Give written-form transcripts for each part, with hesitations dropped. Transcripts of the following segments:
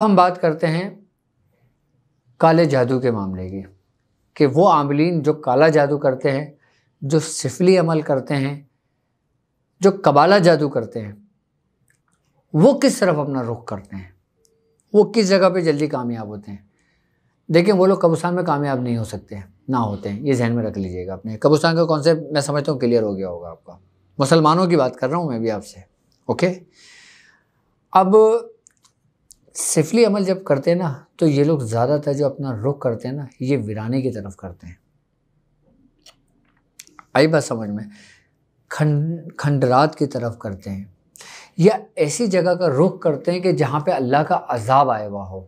ہم بات کرتے ہیں کالے جادو کے معاملے کی کہ وہ عاملین جو کالا جادو کرتے ہیں، جو سفلی عمل کرتے ہیں، جو قبالہ جادو کرتے ہیں، وہ کس طرف اپنا رخ کرتے ہیں، وہ کس جگہ پہ جلدی کامیاب ہوتے ہیں۔ دیکھیں وہ لوگ قبرستان میں کامیاب نہیں ہو سکتے ہیں، نہ ہوتے ہیں، یہ ذہن میں رکھ لیجئے گا اپنے۔ قبرستان کا کانسیپٹ میں سمجھتا ہوں کلیئر ہو گیا ہوگا آپ کا، مسلمانوں کی بات کر رہا ہوں میں بھی آپ سے، اوکے۔ اب سفلی عمل جب کرتے ہیں نا تو یہ لوگ زیادہ تر جو اپنا رخ کرتے ہیں نا یہ ویرانے کی طرف کرتے ہیں۔ آئی بات سمجھ میں؟ کھنڈرات کی طرف کرتے ہیں، یا ایسی جگہ کا رخ کرتے ہیں کہ جہاں پہ اللہ کا عذاب آئے ہوا ہو۔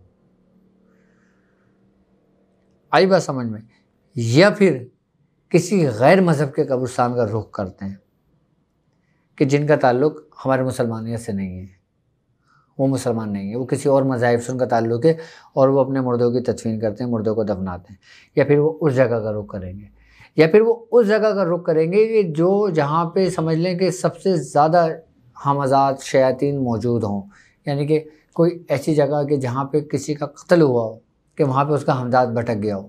آئی بات سمجھ میں؟ یا پھر کسی غیر مذہب کے قبرستان کا رخ کرتے ہیں کہ جن کا تعلق ہمارے مسلمانیت سے نہیں ہے، وہ مسلمان نہیں ہے، وہ کسی اور مذاہب سے ان کا تعلق ہے اور وہ اپنے مردوں کی تدفین کرتے ہیں، مردوں کو دفناتے ہیں، یا پھر وہ اس جگہ کا رخ کریں گے، یا پھر وہ اس جگہ کا رخ کریں گے کہ جو جہاں پہ سمجھ لیں کہ سب سے زیادہ ہمزات شیاطین موجود ہوں، یعنی کہ کوئی ایسی جگہ کہ جہاں پہ کسی کا قتل ہوا ہو کہ وہاں پہ اس کا ہمزات بھٹک گیا ہو،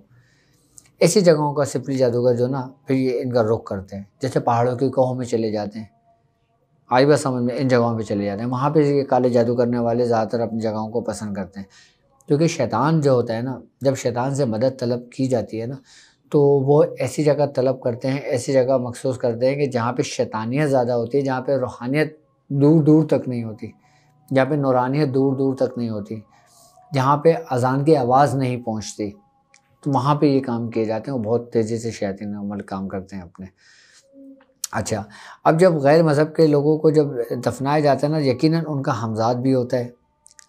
ایسی جگہوں کا سفلی جادوگر جو نا پھر یہ ان کا رخ کرتے ہیں۔ جیسے پہاڑوں کی کوہوں میں چلے جاتے ہیں، آئی بات سمجھ میں، ان جگہوں پہ چلے جاتے ہیں، وہاں پہ یہ کالے جادو کرنے والے زیادہ تر اپنی جگہوں کو پسند کرتے ہیں، کیونکہ شیطان جو ہوتا ہے نا، جب شیطان سے مدد طلب کی جاتی ہے نا تو وہ ایسی جگہ طلب کرتے ہیں، ایسی جگہ مخصوص کرتے ہیں کہ جہاں پہ شیطانیت زیادہ ہوتی ہے، جہاں پہ روحانیت دور دور تک نہیں ہوتی، جہاں پہ نورانیت دور دور تک نہیں ہوتی، جہاں پہ اذان کی آواز نہیں پہنچتی، تو وہاں پہ یہ کام کیے جاتے ہیں۔ وہ بہت تیزی سے شیاطین عمل کام کرتے ہیں اپنے۔ اچھا، اب جب غیر مذہب کے لوگوں کو جب دفنایا جاتا ہے نا، یقیناً ان کا ہمزاد بھی ہوتا ہے،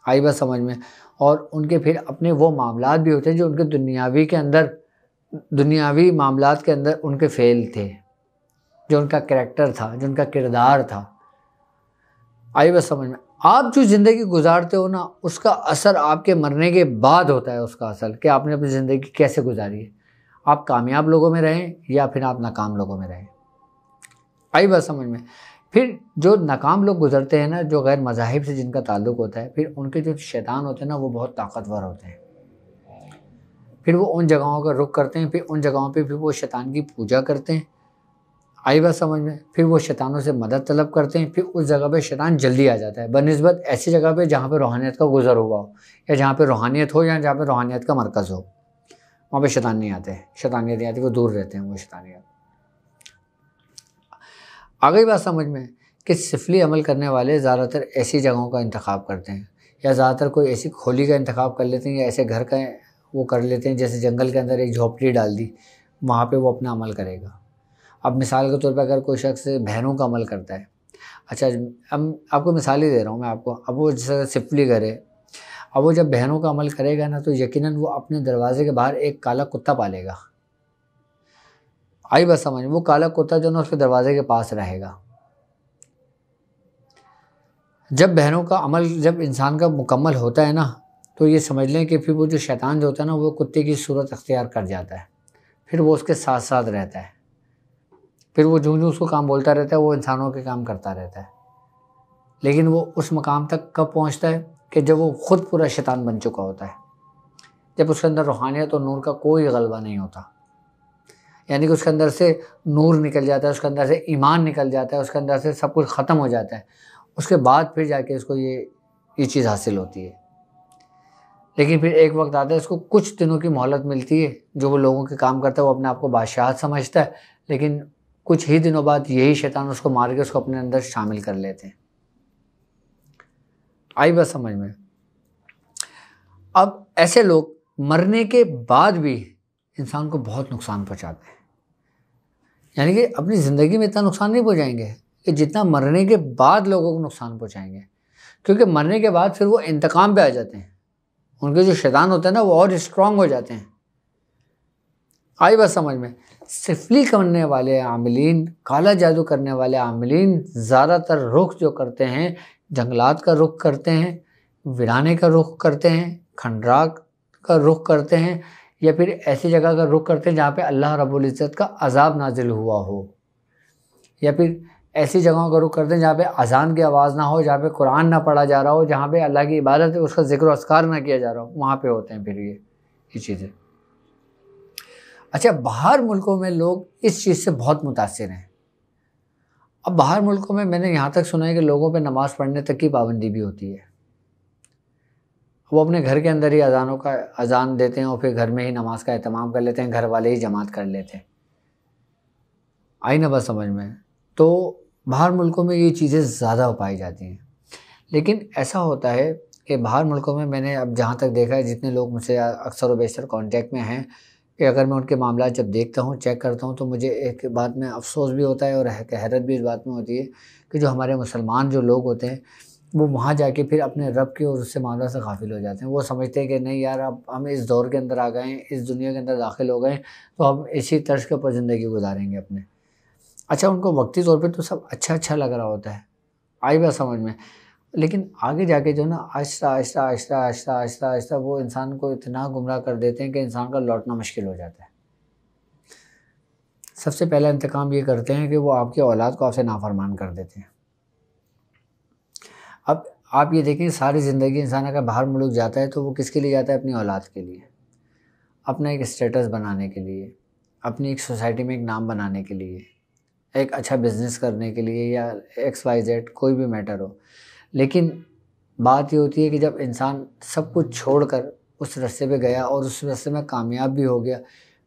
آئی بات سمجھ میں، اور ان کے پھر اپنے وہ معاملات بھی ہوتے ہیں جو ان کے دنیاوی معاملات کے اندر ان کے فعل تھے، جو ان کا کریکٹر تھا، جو ان کا کردار تھا، آئی بات سمجھ میں۔ آپ جو زندگی گزارتے ہو نا اس کا اثر آپ کے مرنے کے بعد ہوتا ہے، اس کا اثر کہ آپ نے اپنی زندگی کیسے گزاری ہے، آپ کامیاب لوگوں میں رہیں یا پھر آپ ناکام لوگوں میں رہیں، آئی بات سمجھ میں۔ پھر جو ناکام لوگ گزرتے ہیں نا، جو غیر مذاہب سے جن کا تعلق ہوتا ہے، پھر ان کے جو شیطان ہوتے ہیں نا وہ بہت طاقتور ہوتے ہیں، پھر وہ ان جگہوں کا رخ کرتے ہیں، پھر ان جگہوں پہ پھر وہ شیطان کی پوجا کرتے ہیں، آئی بات سمجھ میں، پھر وہ شیطانوں سے مدد طلب کرتے ہیں، پھر اس جگہ پہ شیطان جلدی آ جاتا ہے بنسبت ایسی جگہ پہ جہاں پہ روحانیت کا گزر ہوا ہو، یا جہاں پہ روحانیت ہو، یا جہاں پہ روحانیت کا مرکز ہو، وہاں پہ شیطان نہیں آتے، شیطانیت نہیں آتی، وہ دور رہتے ہیں وہ شیطانیت۔ آگئی بات سمجھ میں کہ سفلی عمل کرنے والے زیادہ تر ایسی جگہوں کا انتخاب کرتے ہیں، یا زیادہ تر کوئی ایسی کھولی کا انتخاب کر لیتے ہیں، یا ایسے گھر کا وہ کر لیتے ہیں جیسے جنگل کے اندر ایک جھوپڑی ڈال دی، وہاں پہ وہ اپنا عمل کرے گا۔ اب مثال کے طور پہ اگر کوئی شخص بہنوں کا عمل کرتا ہے، اچھا اب آپ کو مثال ہی دے رہا ہوں میں آپ کو، اب وہ جیسے سفلی کرے، اب وہ جب بہنوں کا عمل کرے گا نا تو یقیناً وہ اپنے دروازے کے باہر ایک کالا کتا پالے گا، آئی بات سمجھ، وہ کالا کتا جو نا اس کے دروازے کے پاس رہے گا۔ جب بہنوں کا عمل جب انسان کا مکمل ہوتا ہے نا تو یہ سمجھ لیں کہ پھر وہ جو شیطان جو ہوتا ہے نا وہ کتے کی صورت اختیار کر جاتا ہے، پھر وہ اس کے ساتھ ساتھ رہتا ہے، پھر وہ جو اس کو کام بولتا رہتا ہے وہ انسانوں کے کام کرتا رہتا ہے، لیکن وہ اس مقام تک کب پہنچتا ہے کہ جب وہ خود پورا شیطان بن چکا ہوتا ہے، جب اس کے اندر روحانیت اور نور کا کوئی غلبہ نہیں ہوتا، یعنی کہ اس کے اندر سے نور نکل جاتا ہے، اس کے اندر سے ایمان نکل جاتا ہے، اس کے اندر سے سب کچھ ختم ہو جاتا ہے، اس کے بعد پھر جا کے اس کو یہ چیز حاصل ہوتی ہے۔ لیکن پھر ایک وقت آتا ہے اس کو کچھ دنوں کی مہلت ملتی ہے، جو وہ لوگوں کے کام کرتا ہے وہ اپنے آپ کو بادشاہت سمجھتا ہے، لیکن کچھ ہی دنوں بعد یہی شیطان اس کو مار کے اس کو اپنے اندر شامل کر لیتے ہیں، آئی بات سمجھ میں۔ اب ایسے لوگ مرنے کے بعد بھی انسان کو بہت نقصان پہنچاتے ہیں، یعنی کہ اپنی زندگی میں اتنا نقصان نہیں پہنچائیں گے کہ جتنا مرنے کے بعد لوگوں کو نقصان پہنچائیں گے، کیونکہ مرنے کے بعد پھر وہ انتقام پہ آ جاتے ہیں، ان کے جو شیطان ہوتے ہیں نا وہ اور اسٹرانگ ہو جاتے ہیں، آئی بات سمجھ میں۔ سفلی کرنے والے عاملین، کالا جادو کرنے والے عاملین زیادہ تر رخ جو کرتے ہیں جنگلات کا رخ کرتے ہیں، ویرانے کا رخ کرتے ہیں، کھنڈرات کا رخ کرتے ہیں، یا پھر ایسی جگہ کا رخ کرتے ہیں جہاں پہ اللہ رب العزت کا عذاب نازل ہوا ہو، یا پھر ایسی جگہوں کا رخ کرتے ہیں جہاں پہ اذان کی آواز نہ ہو، جہاں پہ قرآن نہ پڑھا جا رہا ہو، جہاں پہ اللہ کی عبادت ہے اس کا ذکر و اذکار نہ کیا جا رہا ہو، وہاں پہ ہوتے ہیں پھر یہ چیزیں۔ اچھا، باہر ملکوں میں لوگ اس چیز سے بہت متاثر ہیں۔ اب باہر ملکوں میں نے یہاں تک سنا ہے کہ لوگوں پہ نماز پڑھنے تک کی پابندی بھی ہوتی ہے۔ وہ اپنے گھر کے اندر ہی اذان دیتے ہیں اور پھر گھر میں ہی نماز کا اہتمام کر لیتے ہیں، گھر والے ہی جماعت کر لیتے ہیں۔ آئی نا بات سمجھ میں؟ تو باہر ملکوں میں یہ چیزیں زیادہ پائی جاتی ہیں، لیکن ایسا ہوتا ہے کہ باہر ملکوں میں نے اب جہاں تک دیکھا ہے، جتنے لوگ مجھ سے اکثر و بیشتر کانٹیکٹ میں ہیں، کہ اگر میں ان کے معاملات جب دیکھتا ہوں، چیک کرتا ہوں، تو مجھے ایک بات میں افسوس بھی ہوتا ہے اور حیرت بھی اس بات میں ہوتی ہے کہ جو ہمارے مسلمان جو لوگ ہوتے ہیں وہ وہاں جا کے پھر اپنے رب کے اور اس سے معاملات سے غافل ہو جاتے ہیں۔ وہ سمجھتے ہیں کہ نہیں یار، اب ہم اس دور کے اندر آ گئے ہیں، اس دنیا کے اندر داخل ہو گئے ہیں، تو ہم اسی طرز کے اوپر زندگی گزاریں گے اپنے۔ اچھا، ان کو وقتی طور پہ تو سب اچھا لگ رہا ہوتا ہے، آئی بات سمجھ میں، لیکن آگے جا کے جو نا آہستہ وہ انسان کو اتنا گمراہ کر دیتے ہیں کہ انسان کا لوٹنا مشکل ہو جاتا ہے۔ سب سے پہلا انتقام یہ کرتے ہیں کہ وہ آپ کی اولاد کو آپ سے نافرمان کر دیتے ہیں۔ اب آپ یہ دیکھیں، ساری زندگی انسان اگر باہر ملک جاتا ہے تو وہ کس کے لیے جاتا ہے؟ اپنی اولاد کے لیے، اپنا ایک اسٹیٹس بنانے کے لیے، اپنی ایک سوسائٹی میں ایک نام بنانے کے لیے، ایک اچھا بزنس کرنے کے لیے، یا XYZ کوئی بھی میٹر ہو۔ لیکن بات یہ ہوتی ہے کہ جب انسان سب کچھ چھوڑ کر اس راستے پہ گیا اور اس راستے میں کامیاب بھی ہو گیا،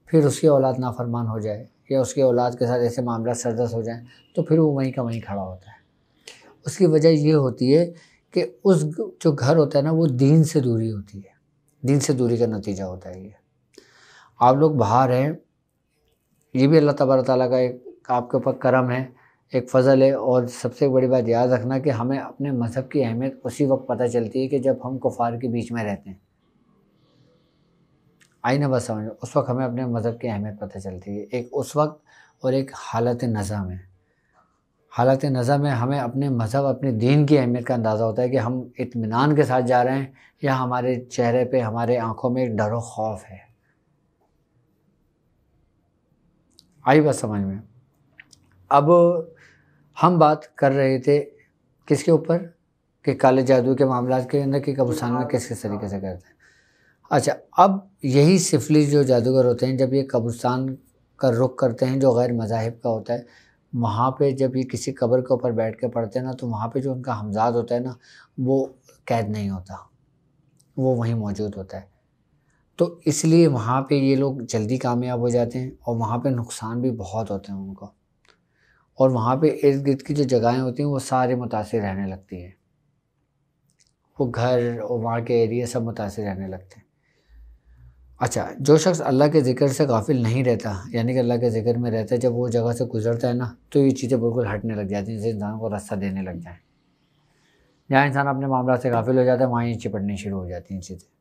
پھر اس کی اولاد نافرمان ہو جائے یا اس کی اولاد کے ساتھ ایسے معاملات سرزد ہو جائیں، تو پھر وہ وہیں کا وہیں کھڑا ہوتا ہے۔ اس کی وجہ یہ ہوتی ہے کہ اس جو گھر ہوتا ہے نا، وہ دین سے دوری ہوتی ہے، دین سے دوری کا نتیجہ ہوتا ہے یہ۔ آپ لوگ باہر ہیں، یہ بھی اللہ تبارک تعالیٰ کا ایک آپ کے اوپر کرم ہے، ایک فضل ہے، اور سب سے بڑی بات یاد رکھنا کہ ہمیں اپنے مذہب کی اہمیت اسی وقت پتہ چلتی ہے کہ جب ہم کفار کے بیچ میں رہتے ہیں۔ آئی نا بات سمجھ، اس وقت ہمیں اپنے مذہب کی اہمیت پتہ چلتی ہے، ایک اس وقت اور ایک حالت نظم ہے۔ حالت نظم میں ہمیں اپنے مذہب، اپنے دین کی اہمیت کا اندازہ ہوتا ہے کہ ہم اطمینان کے ساتھ جا رہے ہیں یا ہمارے چہرے پہ، ہمارے آنکھوں میں ایک ڈر و خوف ہے۔ آئی بات سمجھ میں؟ اب ہم بات کر رہے تھے کس کے اوپر کہ کالے جادو کے معاملات کے اندر کہ قبرستان میں کس طریقے سے کرتے ہیں۔ اچھا، اب یہی سفلی جو جادوگر ہوتے ہیں، جب یہ قبرستان کا رخ کرتے ہیں جو غیر مذاہب کا ہوتا ہے، وہاں پہ جب یہ کسی قبر کے اوپر بیٹھ کے پڑھتے ہیں نا، تو وہاں پہ جو ان کا ہمزاد ہوتا ہے نا، وہ قید نہیں ہوتا، وہ وہیں موجود ہوتا ہے۔ تو اس لیے وہاں پہ یہ لوگ جلدی کامیاب ہو جاتے ہیں، اور وہاں پہ نقصان بھی بہت ہوتے ہیں ان کو، اور وہاں پہ ارد گرد کی جو جگہیں ہوتی ہیں وہ سارے متاثر رہنے لگتی ہیں، وہ گھر اور وہاں کے ایریے سب متاثر رہنے لگتے ہیں۔ اچھا، جو شخص اللہ کے ذکر سے غافل نہیں رہتا، یعنی کہ اللہ کے ذکر میں رہتا ہے، جب وہ جگہ سے گزرتا ہے نا، تو یہ چیزیں بالکل ہٹنے لگ جاتی ہیں، جسے انسان کو راستہ دینے لگ جائیں۔ جہاں انسان اپنے معاملات سے غافل ہو جاتا ہے، وہاں یہ چپٹنی شروع ہو جاتی ہیں چیزیں۔